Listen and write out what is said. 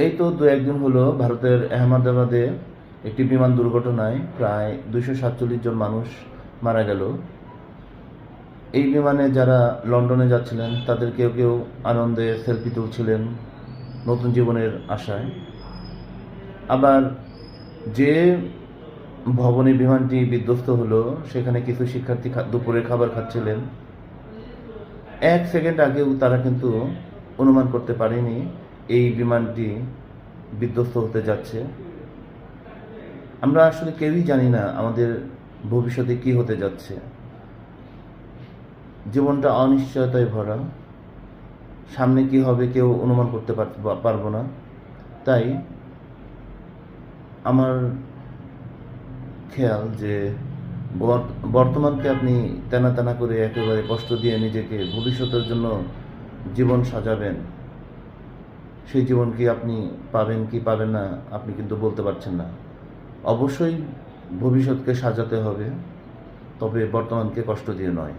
এই তো দু একদিন হলো ভারতের আহমেদাবাদে একটি বিমান দুর্ঘটনায় প্রায় 247 জন মানুষ মারা গেল। এই বিমানে যারা লন্ডনে যাচ্ছিলেন তাদের কেউ কেউ আনন্দে সেলফি তুলছিলেন নতুন জীবনের আশায়। আবার যে ভবনে বিমানটি বিধ্বস্ত হলো সেখানে কিছু শিক্ষার্থী দুপুরের খাবার খাচ্ছিলেন। 1 সেকেন্ড আগেও তারা কিন্তু অনুমান করতে পারেনি এই বিমানটি বিধ্বস্ত হতে যাচ্ছে। আমরা আসলে কেউই জানি না আমাদের ভবিষ্যতে কি হতে যাচ্ছে। জীবনটা অনিশ্চয়তায় ভরা, সামনে কি হবে কেউ অনুমান করতে পারবো না। তাই আমার খেয়াল যে বর্তমানকে আপনি তেনা তেনা করে একেবারে কষ্ট দিয়ে নিজেকে ভবিষ্যতের জন্য জীবন সাজাবেন, সেই জীবন কি আপনি পাবেন কি পাবেন না আপনি কিন্তু বলতে পারছেন না। অবশ্যই ভবিষ্যৎকে সাজাতে হবে, তবে বর্তমানকে কষ্ট দিয়ে নয়।